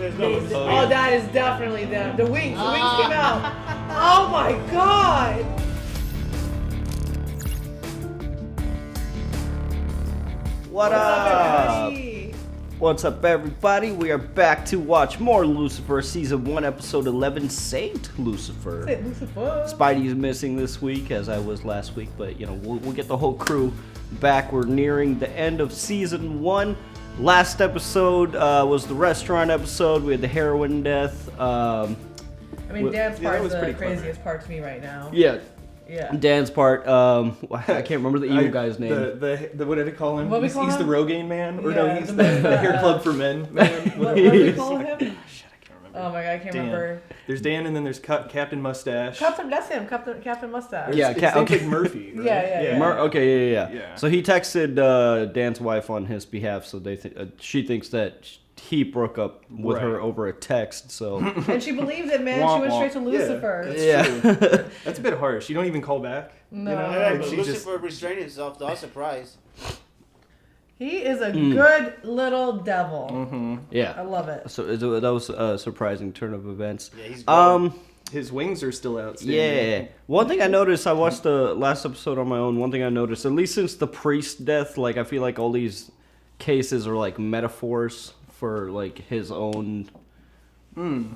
Oh, that is definitely them. The wings came out. Oh my god. What's up? What's up, everybody? We are back to watch more Lucifer, Season 1, Episode 11, Saint Lucifer. Saint Lucifer. Spidey is missing this week, as I was last week, but, you know, we'll get the whole crew back. We're nearing the end of Season 1. Last episode was the restaurant episode. We had the heroin death. I mean, Dan's part is the pretty craziest part to me right now. Yeah. Yeah. Dan's part, I can't remember the evil guy's name. The what did they call him? What we call he's him? the Rogaine man? Or Yeah, no, he's the the Hair Club for Men man? What do we call him? Shit, I can't remember. Oh my god, I can't Dan. remember. There's Dan and then there's Captain Mustache. That's him, Captain Mustache. Yeah, It's named like Murphy, right? Yeah. Okay, yeah. Yeah. So he texted Dan's wife on his behalf, so she thinks that he broke up with her over a text. So And she believed it, man. She went straight to Lucifer. yeah. That's a bit harsh. You don't even call back? No. You know? Yeah, Like, but she Lucifer restrained himself, though. I was surprised. He is a good little devil. Mm-hmm. Yeah. I love it. So that was a surprising turn of events. Yeah, he's good. His wings are still out. Yeah. One thing I noticed, I watched the last episode on my own. One thing I noticed, at least since the priest death, like I feel like all these cases are like metaphors for like his own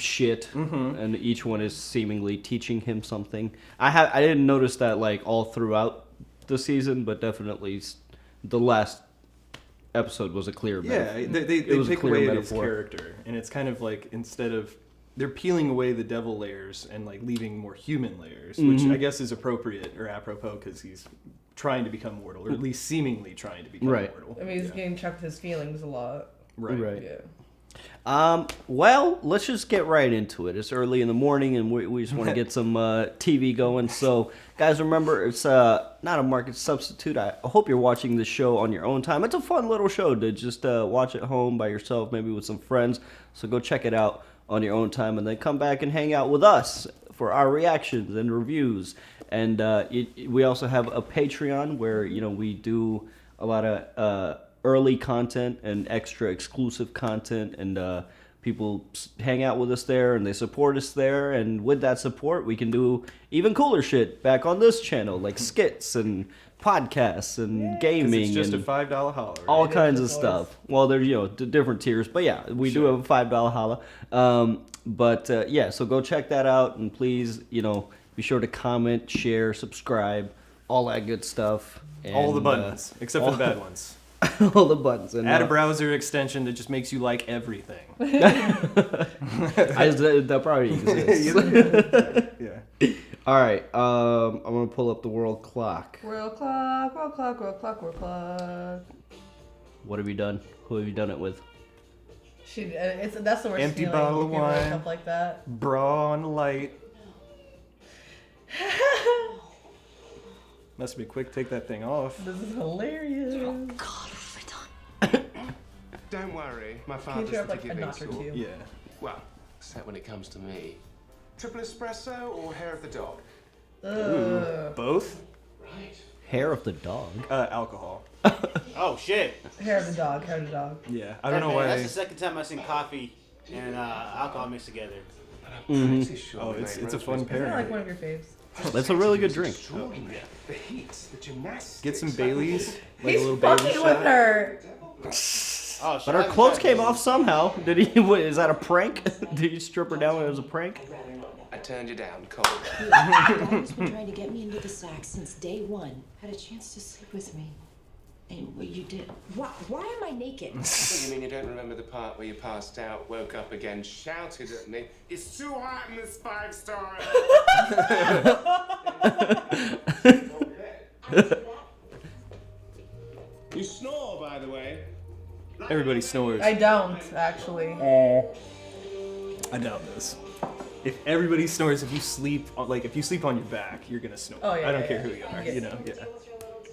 shit, and each one is seemingly teaching him something. I didn't notice that like all throughout the season, but definitely the last episode was a clear Yeah, metaphor. they It was a pick clear away at his metaphor. character, and it's kind of like instead of they're peeling away the devil layers and like leaving more human layers, which I guess is appropriate or apropos because he's trying to become mortal, or at least seemingly trying to become mortal. I mean, he's getting chucked with his feelings a lot. Right. Yeah. Well, let's just get right into it. It's early in the morning, and we just want to get some TV going. So, guys, remember, it's not a market substitute. I hope you're watching this show on your own time. It's a fun little show to just watch at home by yourself, maybe with some friends. So go check it out on your own time, and then come back and hang out with us for our reactions and reviews. And we also have a Patreon where, you know, we do a lot of early content and extra exclusive content, and people hang out with us there and they support us there, and with that support we can do even cooler shit back on this channel, like skits and podcasts and gaming. It's just and a $5 holler. Right? all kinds of stuff. Well, there's, you know, different tiers, but yeah, we do have a $5 holla. Yeah, so go check that out, and please, you know, be sure to comment, share, subscribe, all that good stuff. And, All the buttons, except for the bad ones. all the buttons. And, Add a browser extension that just makes you like everything. that probably exists. Yeah. All right, I'm gonna pull up the world clock. World clock, world clock, world clock, world clock. What have you done? Who have you done it with? That's the worst Empty feeling, bottle of if you write wine. Stuff like that. Bra on light. Must be quick. Take that thing off. This is hilarious. Don't worry, my Can you father's turn up the like a forgiving notch or sort. two? Yeah. Well, except when it comes to me. Triple espresso or hair of the dog? Both? Right. Hair of the dog. Alcohol. Oh, shit. Hair of the dog, hair of the dog. Yeah. I don't know why. That's the second time I've seen coffee and alcohol mixed together. I'm pretty sure Oh, we it's made a roast fun beef. Isn't that pairing. like one of your faves? That's a really good drink. Extraordinary. The heat, the gymnastics. Get some Baileys. Like He's a little Bailey fucking with shot. her. Oh, shit. But her clothes came off somehow. Did he? Wait, is that a prank? Did you strip her down when it was a prank? I turned you down, cold. Dad's been trying to get me into the sack since day one. Had a chance to sleep with me. And what you did. Why am I naked? So you mean you don't remember the part where you passed out, woke up again, shouted at me, "It's too hot in this 5-star." You snore, by the way. Everybody snores. I don't, actually. I doubt this. If everybody snores, if you sleep on your back, you're gonna snore. Oh, yeah, I don't yeah, care yeah. who you are. Yeah. You know. Yeah.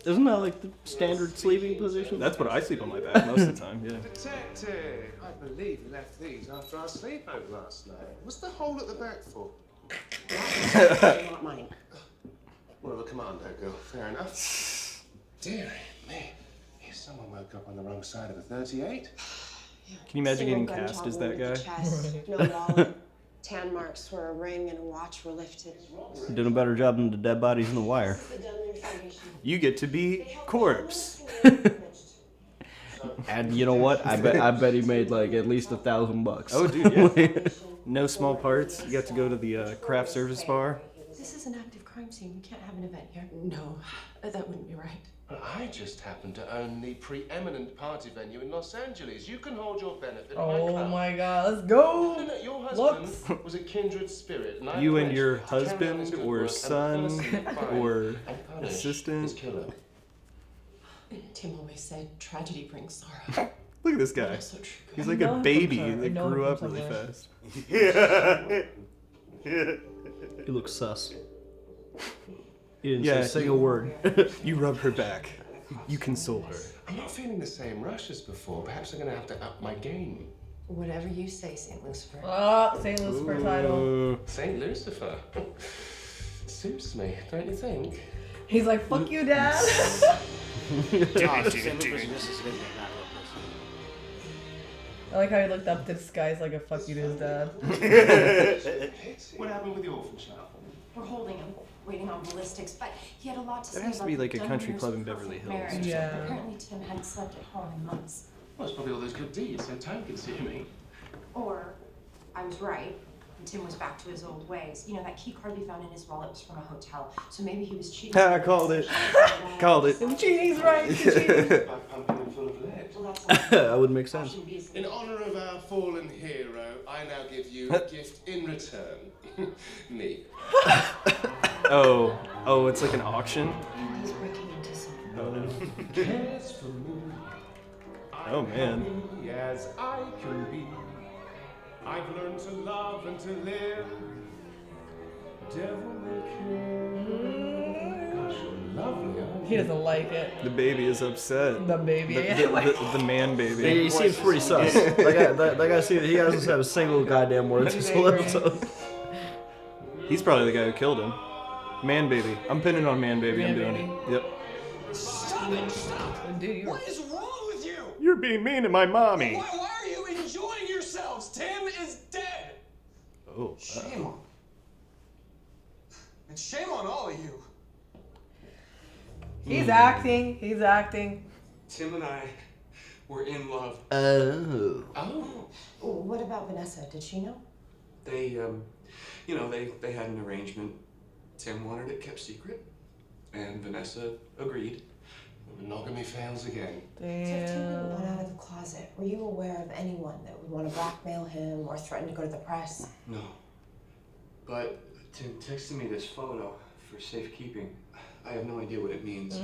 Isn't that like the standard sleeping position? That's what I sleep on my back most of the time. Yeah. Detective, I believe you left these after our sleepover last night. What's the hole at the back for? Not mine. Well, the commando girl. Fair enough. Dear me, if someone woke up on the wrong side of a 38. Can you imagine Single getting gun cast job as that wound at the guy? chest, no wallet, tan marks where a ring and a watch were lifted. You're doing a better job than the dead bodies in The Wire. You get to be corpse. And you know what? I bet he made like at least $1,000. Oh, dude, yeah. No small parts. You got to go to the craft service bar. This is an active crime scene. We can't have an event here. No, that wouldn't be right. But I just happen to own the preeminent party venue in Los Angeles. You can hold your benefit. Oh my God, let's go. No, your husband Looks. was a kindred spirit. And I You and pledged your to carry on husband his good or work and son personally find or and punish his assistant. killer. Tim always said tragedy brings sorrow. Look at this guy. Also true. He's like know a him from baby somewhere. I that know him grew from up really somewhere. fast. He looks sus. He didn't Yeah. say a single word. You rub her back. You console her. I'm not feeling the same rush as before. Perhaps I'm going to have to up my game. Whatever you say, St. Lucifer. St. Lucifer title. St. Lucifer. Suits me, don't you think? He's like, fuck you, Dad. I like how he looked up to the skies like a fuck you to his dad. What happened with the orphan child? We're holding him, waiting on ballistics, but he had a lot to say That has to about be the like a done country years club of in Beverly perfect Hills. marriage. Yeah. Apparently Tim hadn't slept at home in months. Well, it's probably all those good deeds, so time consuming. Or, I was right, and Tim was back to his old ways. You know, that key card we found in his wallet was from a hotel, so maybe he was cheating. I called it. Called it. Cheating's right. Cheating. By pumping him full of lead. Well, that's not That would make sense. option B is- In honor of our fallen hero, I now give you a gift in return. Me. Oh, it's like an auction. He's breaking into something. Cares for me. Oh, man. Happy as I can be. I've learned to love and to live. Devil may care. Gosh, you're lovely, aren't He you? doesn't like it. The baby is upset. The baby. The man baby. He seems pretty sus. That guy seems, he hasn't said a single goddamn word this whole episode. He's probably the guy who killed him. Man baby. I'm pinning on man baby. I'm Man doing baby. it. Yep. Stop it! Stop! Dude, you What is wrong with you? You're being mean to my mommy. Why are you enjoying yourselves? Tim is dead. Oh. Shame on. And shame on all of you. He's acting. He's acting. Tim and I were in love. Oh. Oh. What about Vanessa? Did she know? They, they had an arrangement. Tim wanted it kept secret, and Vanessa agreed. Monogamy fails again. So if Tim Damn. went out of the closet, were you aware of anyone that would want to blackmail him or threaten to go to the press? No. But Tim texted me this photo for safekeeping. I have no idea what it means.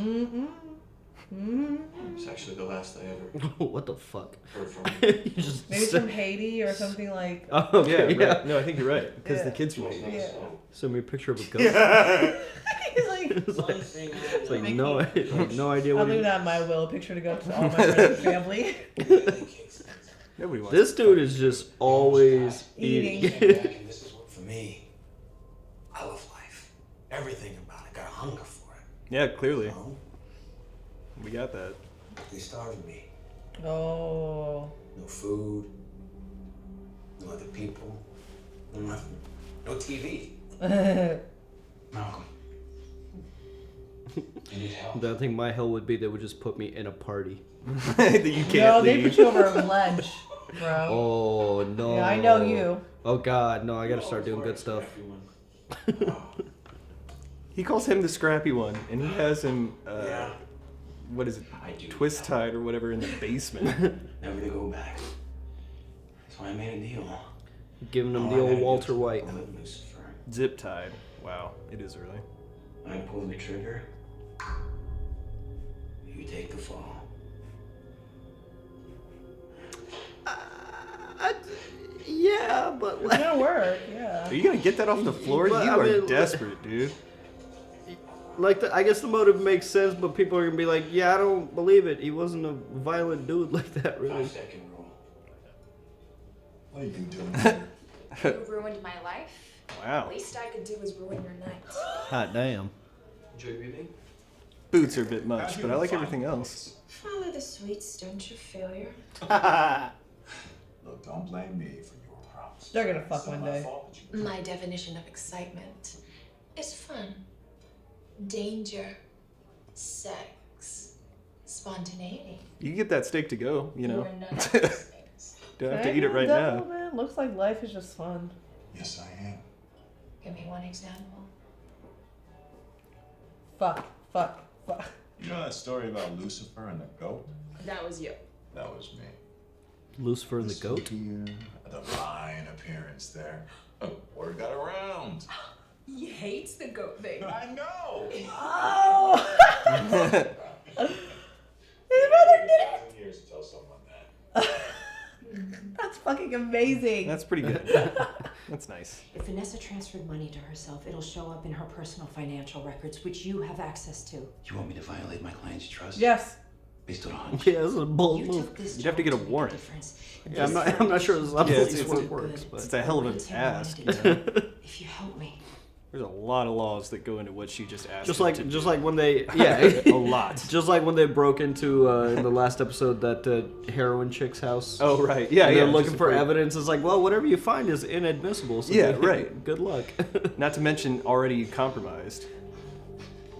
It's actually the last I ever What the fuck? heard from him. You just Maybe from Haiti or something like. Oh, Yeah, okay, yeah. right. No, I think you're right. Because the Yeah. kid's from Haiti. Yeah. Send me a picture of a ghost. He's like, It's like no idea I'll what leave he... that in my will. Picture to go to all my friends and family. Nobody wants This dude is just always Eating. eating. This is what for me. I love life. Everything about it. Got a hunger for it. Yeah, clearly. No, We got that. they starved me. Oh. No food. No other people. No nothing. No TV. Malcolm. You need help. I think my hell would be they would just put me in a party. That you can't No, they leave. put you over a ledge, bro. Oh no. Yeah, I know you. Oh god, no, I gotta start doing good stuff. He calls him the scrappy one, and he has him, Yeah. what is it, I do. twist tied or whatever in the basement. Never to go back. That's why I made a deal. Giving him All the I old gotta do Walter is White. live Lucifer. Zip tied. Wow, it is early. I pull the trigger. You take the fall. Yeah, but It's gonna work, yeah. Are you gonna get that off the floor? But, You I are mean, desperate, dude. I guess the motive makes sense, but people are gonna be like, yeah, I don't believe it. He wasn't a violent dude like that, really. 5-second rule. What are you doing? You ruined my life. Wow. Least I could do was ruin your night. Hot damn. Enjoy breathing? Boots are a bit much, but I like everything else. Follow the sweet stench of failure. Look, don't blame me for your problems. They're gonna fuck one day. My definition of excitement is fun, danger, sex, spontaneity. You can get that steak to go, you know. You're none of those things. Don't have Can I to eat it be right the devil, now. Man? Looks like life is just fun. Yes, I am. Give me one example. Fuck. You know that story about Lucifer and the goat? That was you. That was me. Lucifer and the goat? Here, a divine appearance there. Word got around. He hates the goat thing. I know. Oh! His brother did it! Years to tell someone that. That's fucking amazing. That's pretty good. That's nice. If Vanessa transferred money to herself, it'll show up in her personal financial records, which you have access to. You want me to violate my client's trust? Yes. Based on a hunch? Yeah, this is a bold You move. took this You'd have to get a job make warrant. difference. Yeah, I'm not sure this is how Yeah, police it's- work works, but It's a hell of an Tim ask. wanted it to. If you help me. There's a lot of laws that go into what she just asked. just him like to just do. like when they a lot. just like when they broke into in the last episode that heroin chick's house. Oh right, yeah, And yeah. they're looking just for afraid. evidence. It's like, well, whatever you find is inadmissible. So Yeah, right. Good luck. Not to mention already compromised.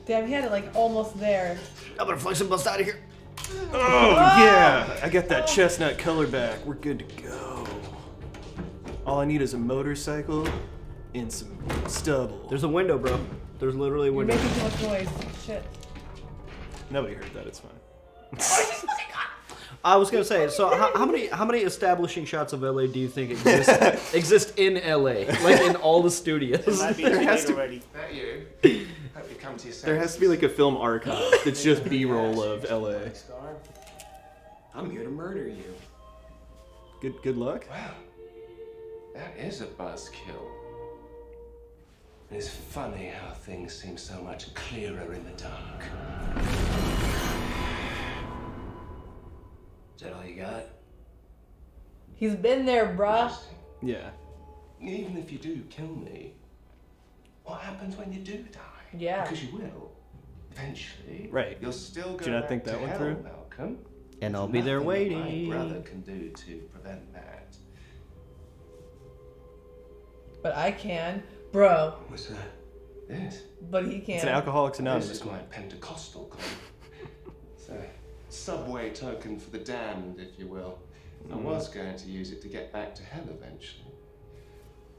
Damn, he had it like almost there. I'm gonna flex and bust out of here. Oh yeah, I got that chestnut color back. We're good to go. All I need is a motorcycle and some stubble. There's a window, bro. There's literally a You're window. making too much noise. Shit. Nobody heard that. It's fine. I was gonna say, so how many establishing shots of LA do you think exist in LA, like in all the studios? It might be too late already. That you? Hope you come to your There has to be like a film archive that's just B-roll of LA. I'm here to murder you. Good luck. Wow, that is a buzzkill. It's funny how things seem so much clearer in the dark. Is that all you got? He's been there, bruh. Yeah. Even if you do kill me, what happens when you do die? Yeah. Because you will. Eventually. Right. You'll still go Did you not back think that to went hell, through? Malcolm. And I'll There's be there nothing that waiting. My brother can do to prevent that. But I can. Bro. What's that? Yes. But he can't. It's an Alcoholics This Anonymous is my one. Pentecostal club. It's a subway token for the damned, if you will. I was going to use it to get back to hell eventually.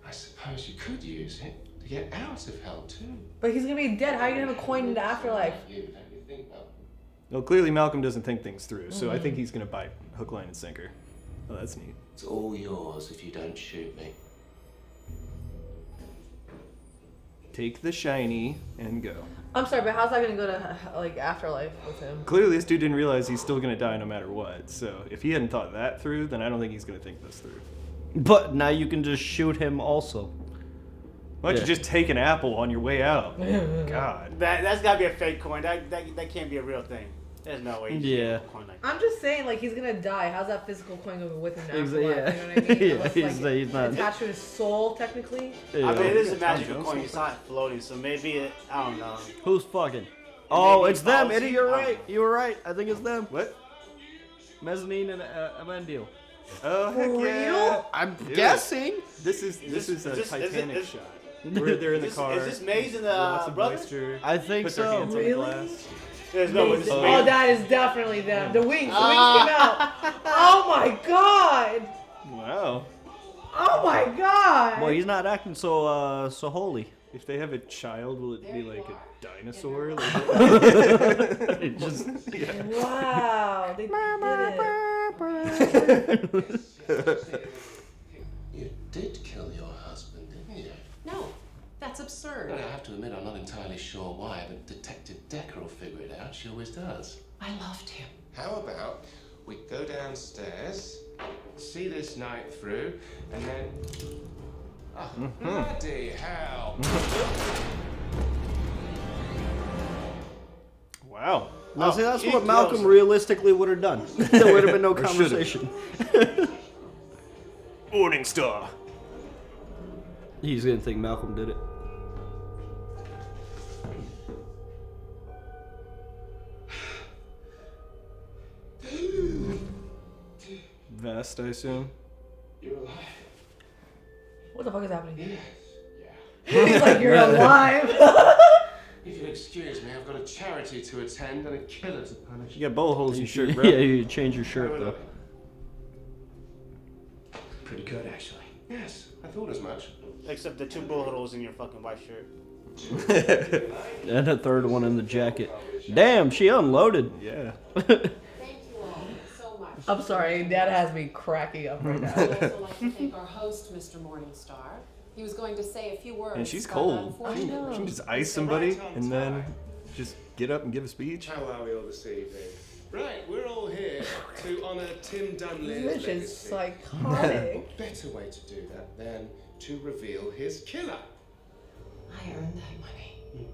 I suppose you could use it to get out of hell too. But he's gonna be dead. How are you gonna have a coin in the afterlife? You, don't you think, Malcolm? Well, clearly Malcolm doesn't think things through, so I think he's gonna bite hook, line, and sinker. Oh, that's neat. It's all yours if you don't shoot me. Take the shiny and go. I'm sorry, but how's that gonna go to like afterlife with him? Clearly, this dude didn't realize he's still gonna die no matter what. So if he hadn't thought that through, then I don't think he's gonna think this through. But now you can just shoot him also. Why don't Yeah. you just take an apple on your way out? God. That's gotta be a fake coin. That can't be a real thing. There's no way. you can Yeah. get a coin like that. I'm just saying, like, he's gonna die. How's that physical coin gonna go with him now? Yeah. You know what I mean? Yeah, Unless, he's not- attached to his soul, technically. Yeah. I mean, it is a Tom magical Jones coin. You saw it floating, so maybe it. I don't know. Who's fucking? Oh, maybe it's he them, follows Eddie. you. You're I don't right. You were right. I think it's them. What? Mezzanine and Amandil. Oh heck For yeah! real? I'm Dude. guessing. This is a is this- Titanic is- shot. Where they're in the Is car. this Maze and lots the of brothers? moisture. I think Put their so. hands Really? on the glass. There's no way. This is Oh, Maze. that is definitely them. The wings. The wings came out. Oh my god. Wow. Oh my god. Boy, he's not acting so holy. If they have a child, will it be like a dinosaur? Like, It just Wow. They did it. You did kill your husband, didn't you? No, that's absurd. Well, I have to admit, I'm not entirely sure why, but Detective Decker will figure it out. She always does. I loved him. How about we go downstairs, see this night through, and then... Oh, bloody hell! wow. now see that's he what Malcolm kills. realistically would have done. There would have been no Or should've. conversation. Morning Star. He's gonna think Malcolm did it. last, I assume. You're alive. What the fuck is happening? Yes. He's like, you're alive. If you'll excuse me, I've got a charity to attend and a killer to punish. You got bullet holes in your shirt, bro. Yeah, you change your shirt though. Pretty good, actually. Yes, I thought as much. Except the 2 bullet holes in your fucking white shirt. And a third one in the jacket. Damn, she unloaded. Yeah. Thank you all so much. I'm sorry, Dad has me cracking up right now. I'd also like to thank our host, Mr. Morningstar. He was going to say a few words. And she's but cold. She unfortunately- can just ice somebody and then just get up and give a speech. How are we all this evening? Right, we're all here to honour Tim Dunley's This is legacy. psychotic. What better way to do that than to reveal his killer? I earned that money.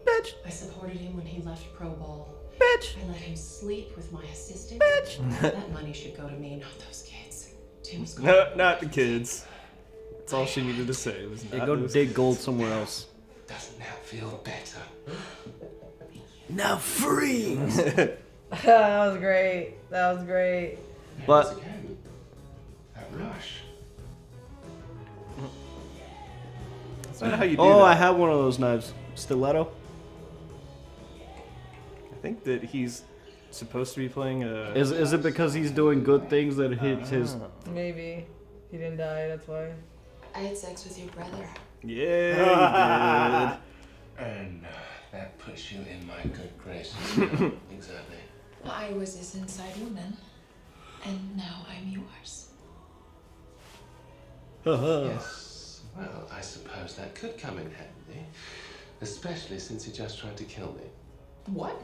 Bitch. I supported him when he left Pro Bowl. Bitch. I let him sleep with my assistant. Bitch. That money should go to me, not those kids. Tim's gone. No, not the kids. That's all she needed to say. It was They not go those dig kids. gold somewhere else. Doesn't that feel better? Now freeze. That was great. That was great. But Again, that rush. That's not how you do oh, that. I have one of those knives. Stiletto. I think that he's supposed to be playing a... Is it because he's doing good things that hits his? Maybe he didn't die. That's why. I had sex with your brother. Yeah, And that puts you in my good graces. Exactly. I was his inside woman, and now I'm yours. Yes. Well, I suppose that could come in handy. Especially since he just tried to kill me. What?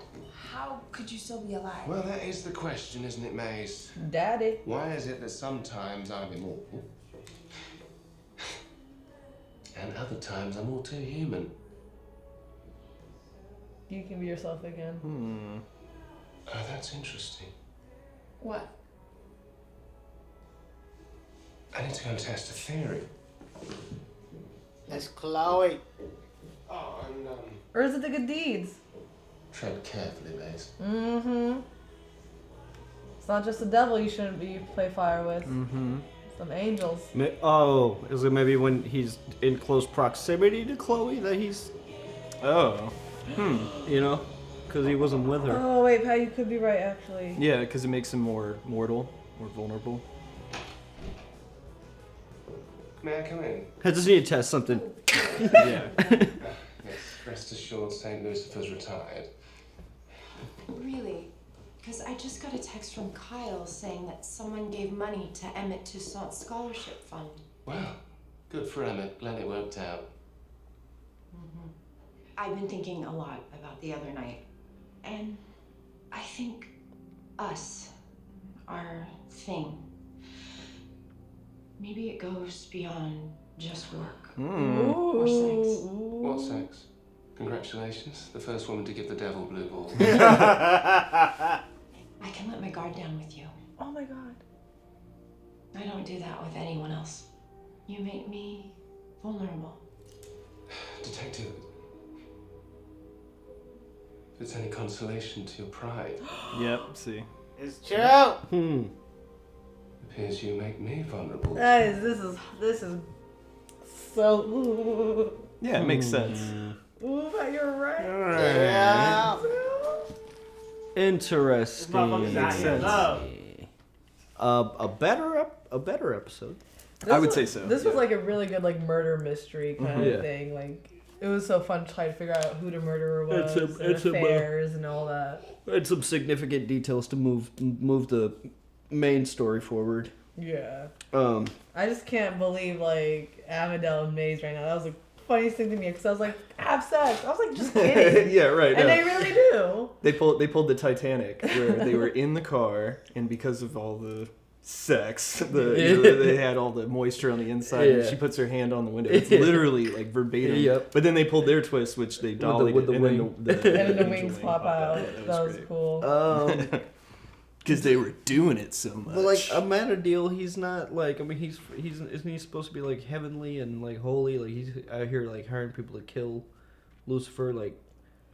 How could you still be alive? Well, that is the question, isn't it, Maze? Daddy. Why is it that sometimes I'm immortal and other times I'm all too human? You can be yourself again. Oh, that's interesting. What? I need to go and test a theory. That's Chloe. Oh, and Or is it the good deeds? tread carefully, Maze. Mm-hmm. It's not just the devil you shouldn't be play fire with. Mm-hmm. Some angels. Oh, is it maybe when he's in close proximity to Chloe that he's, Oh. you know, because he wasn't with her. Oh wait, Pat, you could be right actually. Yeah, because it makes him more mortal, more vulnerable. May I come in? I just need to test something. Yeah. Yes, rest assured St. Lucifer's retired. Really? Because I just got a text from Kyle saying that someone gave money to Emmett Toussaint's scholarship fund. Well, good for Emmett. Glad it worked out. I've been thinking a lot about the other night, and I think us, our thing, maybe it goes beyond just work or sex. What sex? Congratulations, the first woman to give the devil blue balls. I can let my guard down with you. Oh my god. I don't do that with anyone else. You make me vulnerable. Detective, if it's any consolation to your pride, Yep, see. It's true. appears you make me vulnerable. This is so. Ooh, Yeah, it makes sense. ooh, Pat, you're right. Yeah. Interesting. Motherfuckers out here love. A better episode. I would say so. This was yeah. like a really good like murder mystery kind of Yeah. thing. Like it was so fun trying to figure out who the murderer was, and it's a- affairs and all that. And some significant details to move the main story forward. Yeah. I just can't believe like Amidel and Maze right now. That was the funniest thing to me because I was like, have sex. I was like, just kidding. Yeah, right. And no. they really do. They pulled the Titanic where they were in the car, and because of all the sex, they had all the moisture on the inside. And Yeah. she puts her hand on the window. It's literally like verbatim. Yep. But then they pulled their twist, which they dollied with the it, wing. and then And the wings pop out. Yeah, That was great. cool. Because they were doing it so much. But like Amanadil, he's not like, I mean, he's isn't he supposed to be like heavenly and like holy? Like he's out here like hiring people to kill Lucifer. Like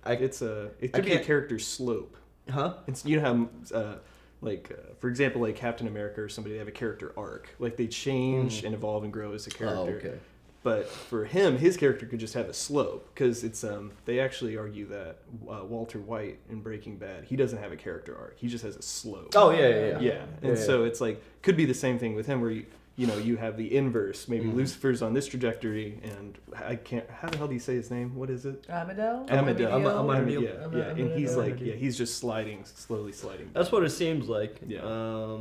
it could be a can't- character slope. Huh? It's, you know how like for example, like Captain America or somebody, they have a character arc. Like they change and evolve and grow as a character. Oh, okay. But for him, his character could just have a slope because it's they actually argue that Walter White in Breaking Bad, he doesn't have a character arc. He just has a slope. Oh yeah. And so it's like could be the same thing with him where you have the inverse. Maybe Lucifer's on this trajectory, and I can't. How the hell do you say his name? What is it? Amidel. Yeah. And he's like, he's just slowly sliding. That's what it seems like. Yeah.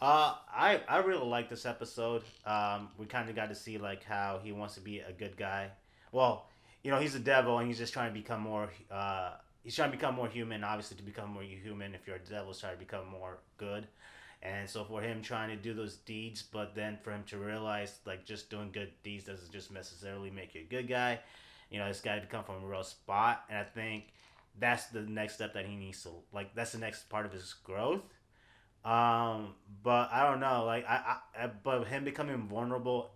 I really like this episode. We kind of got to see like how he wants to be a good guy. Well, he's a devil and he's just trying to become more. He's trying to become more human. Obviously, to become more human, if you're a devil, trying to become more good. And so for him trying to do those deeds, but then for him to realize like just doing good deeds doesn't just necessarily make you a good guy. It's got to come from a real spot. And I think that's the next step that he needs to like. That's the next part of his growth. But I don't know, like but him becoming vulnerable,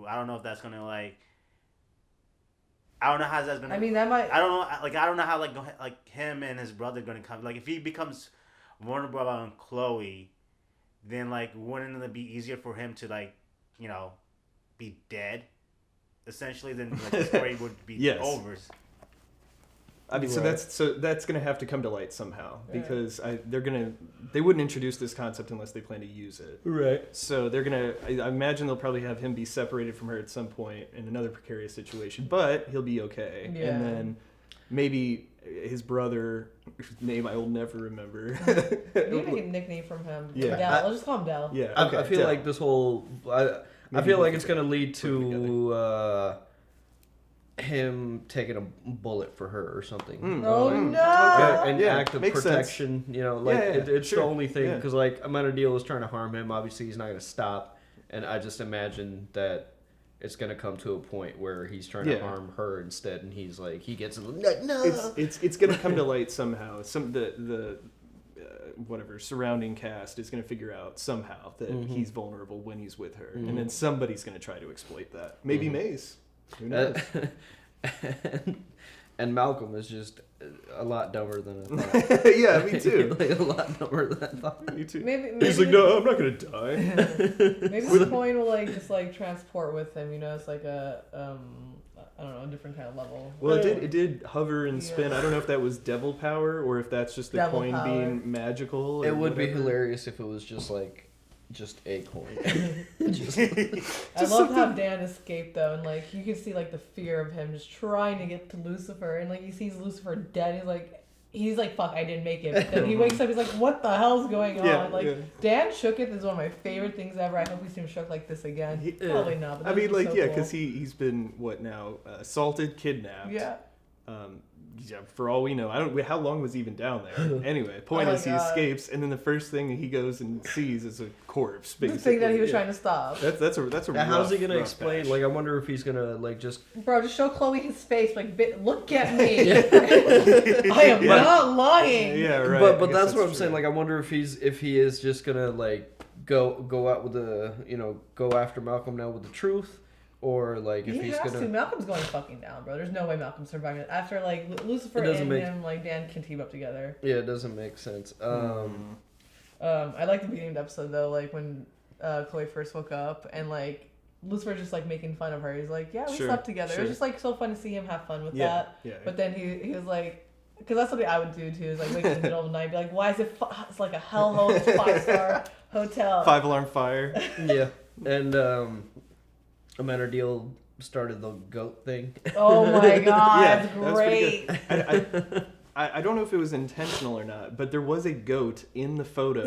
I don't know if that's gonna like. I don't know how that's gonna. I mean, that might. I don't know, I don't know how like him and his brother gonna come. Like if he becomes vulnerable on Chloe, then like wouldn't it be easier for him to like, be dead, essentially? Then like the story would be over. I mean, so that's gonna have to come to light somehow because they wouldn't introduce this concept unless they plan to use it. Right. So they're gonna. I imagine they'll probably have him be separated from her at some point in another precarious situation, but he'll be okay. Yeah. And then maybe his brother, whose name I will never remember. You can get a nickname from him. Yeah. Del. Let's just call him Del. Yeah. Okay. I feel like this whole. I feel like it's gonna lead to. Him taking a bullet for her or something. Oh no! An act of protection. Sense. It's the only thing because like Amenadiel is trying to harm him. Obviously, he's not going to stop, and I just imagine that it's going to come to a point where he's trying to harm her instead, and he's like he gets no. It's going to come to light somehow. The whatever surrounding cast is going to figure out somehow that he's vulnerable when he's with her, and then somebody's going to try to exploit that. Maybe Maze. Who knows? And Malcolm is just a lot dumber than I thought. Yeah, me too. Like a lot dumber than I thought. Me too. Maybe he's like, no, I'm not gonna die. Maybe the coin will like just like transport with him. It's like a I don't know, a different kind of level. Well, it did hover and spin. I don't know if that was devil power or if that's just the devil coin power. being magical. It would be hilarious if it was just a coin. I love how Dan escaped though, and like you can see like the fear of him just trying to get to Lucifer, and like he sees Lucifer dead. He's like, fuck, I didn't make it. But then he wakes up, he's like, what the hell's going on? Dan Shooketh is one of my favorite things ever. I hope we see him shook like this again. Probably not. But because he's been assaulted, kidnapped. Yeah. For all we know, how long was he even down there? Anyway, point is he escapes, and then the first thing he goes and sees is a corpse. Basically, the thing that he was trying to stop. That's a. How's he gonna explain? Patch. Like, I wonder if he's gonna just. Bro, just show Chloe his face. Like, look at me. I am not lying. Yeah, right. But that's what I'm saying. Like, I wonder if he is just gonna like go out with go after Malcolm now with the truth. Or like if he's gonna. Malcolm's going fucking down, bro. There's no way Malcolm's surviving after like Lucifer and him, like Dan can team up together. Yeah, it doesn't make sense. I like the beginning of the episode though, like when Chloe first woke up and like Lucifer's just like making fun of her. He's like, yeah, we slept together. It was just like so fun to see him have fun with that. Yeah. But then he was like, because that's something I would do too. Is like wake up in the middle of the night, and be like, why is it? It's like a hellhole 5-star hotel. 5-alarm fire. Yeah, and Amenadiel started the goat thing. Oh my god, that's great. I don't know if it was intentional or not, but there was a goat in the photo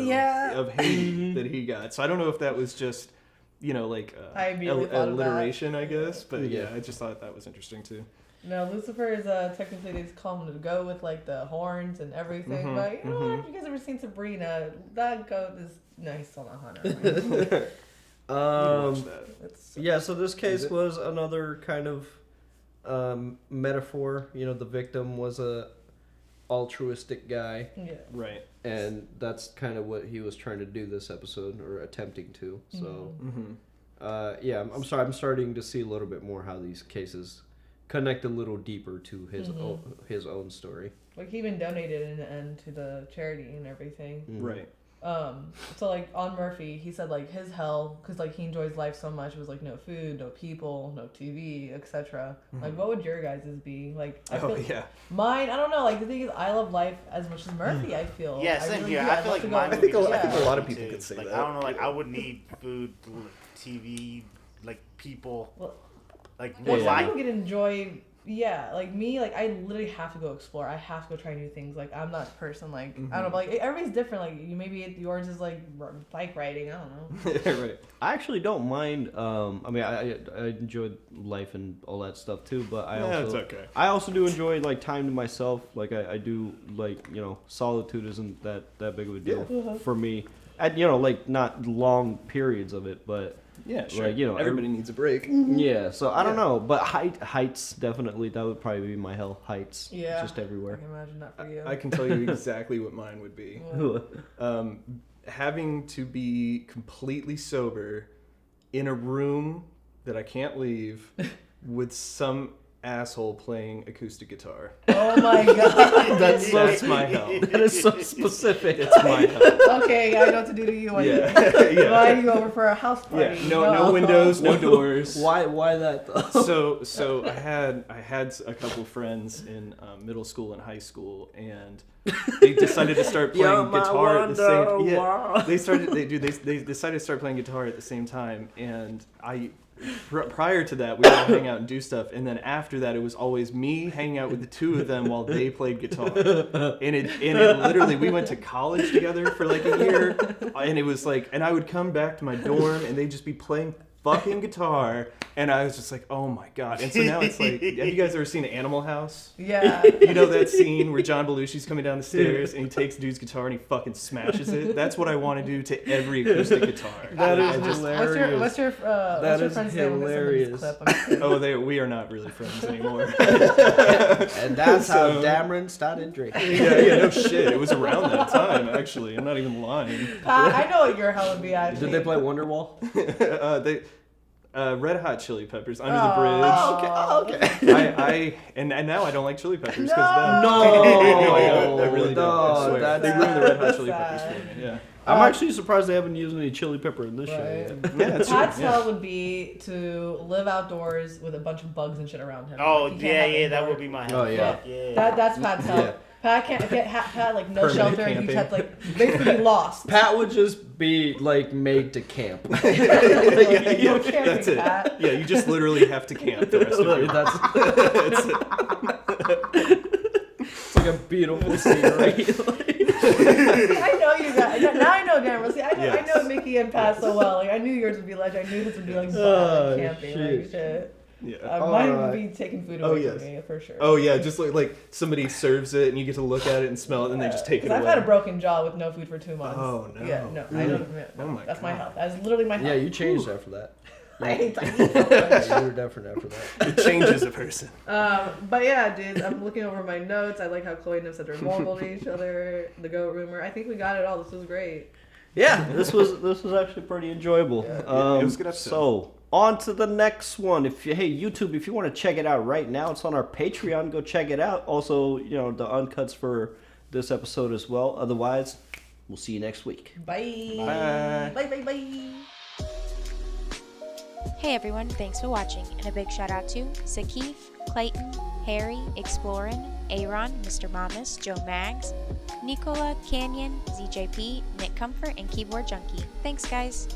of him that he got. So I don't know if that was just, alliteration, I guess. But yeah, I just thought that was interesting too. No, Lucifer is technically they just call him the goat with like the horns and everything. But you know what? If you guys ever seen Sabrina, that goat is he's still not Hunter. Yeah, so this case was another kind of metaphor. The victim was a altruistic guy. Yeah. Right. And that's kind of what he was trying to do this episode, or attempting to. So, I'm sorry. I'm starting to see a little bit more how these cases connect a little deeper to his own story. Like he even donated in the end to the charity and everything. Right. So like on Murphy, he said like his hell, because like he enjoys life so much, was like no food, no people, no TV, etc. Like what would your guys's be? Like I feel mine, I don't know, like the thing is I love life as much as Murphy, I feel. Yeah, same here. I feel like mine I think a lot of people could say like, that. I don't know, like I would need food, TV, like people. Well, like some people can enjoy. Yeah, like me, like I literally have to go explore. I have to go try new things. Like I'm not a person like I don't know, but like everybody's different. Like you, maybe yours is like bike riding. I don't know. Right. I actually don't mind. I mean, I enjoy life and all that stuff too. But I also do enjoy like time to myself. Like I do like solitude isn't that big of a deal for me. And like not long periods of it, but. Yeah, sure. Like, everybody needs a break. Yeah, so I don't know, but heights definitely, that would probably be my hell. Heights, just everywhere. I can imagine that for you. I can tell you exactly what mine would be. Having to be completely sober in a room that I can't leave with some asshole playing acoustic guitar. Oh my god. That's my hell. That is so specific. It's my hell. Okay, I know what to do to you when you invite you over for a house party. Yeah, no windows, no doors. Why that though? So I had a couple friends in middle school and high school, and they decided to start playing guitar at the same. Yeah, they decided to start playing guitar at the same time, and prior to that, we would all hang out and do stuff, and then after that, it was always me hanging out with the two of them while they played guitar. And it literally, we went to college together for like a year, and it was like, and I would come back to my dorm, and they'd just be playing fucking guitar, and I was just like, oh my god. And so now it's like, have you guys ever seen Animal House? Yeah. You know that scene where John Belushi's coming down the stairs and he takes dude's guitar and he fucking smashes it? That's what I want to do to every acoustic guitar. That is hilarious. What's your friend's name? Hilarious. We are not really friends anymore. And that's how Dameron started drinking. Yeah, no shit. It was around that time, actually. I'm not even lying. I know what your hell would be, actually. Did they play Wonderwall? Red Hot Chili Peppers, Under the Bridge. Oh, okay. And now I don't like Chili Peppers because No, I really don't. I swear. They ruined the Red Hot Chili Peppers for me. Yeah. I'm actually surprised they haven't used any chili pepper in this show. Yeah, that's Pat's hell would be to live outdoors with a bunch of bugs and shit around him. Oh yeah, that would be my hell. Oh yeah. That's Pat's hell. Yeah. Pat can't get Pat like no Permanent shelter, and camping. he's had like basically lost. Pat would just be like made to camp. No camping, That's it. Pat. Yeah, you just literally have to camp the rest of your It's like a beautiful scenery. I know you guys. Now I know Dan. See, I know Mickey and Pat so well. Like I knew yours would be like. I knew this would be like camping, like shit. Yeah. Mine would be taking food away from me for sure. Oh yeah, just like somebody serves it and you get to look at it and smell it and they just take it away. I've had a broken jaw with no food for 2 months. Oh no. Yeah, no, I don't. Oh my That's God. my health. That's literally my health. Yeah, you changed after that. I hate that. You were different after that. It changes a person. But yeah, dude, I'm looking over my notes. I like how Chloe and Niv said they're vulnerable to each other. The goat rumor. I think we got it all. This was great. Yeah, this was actually pretty enjoyable. It was a good episode. So on to the next one. YouTube, if you want to check it out right now, it's on our Patreon. Go check it out. Also, the uncuts for this episode as well. Otherwise, we'll see you next week. Bye. Bye. Bye. Bye. Bye. Hey everyone, thanks for watching, and a big shout out to Sakif, Clayton, Harry, Explorin, Aaron, Mr. Mamas, Joe Mags, Nicola, Canyon, ZJP, Nick Comfort, and Keyboard Junkie. Thanks guys!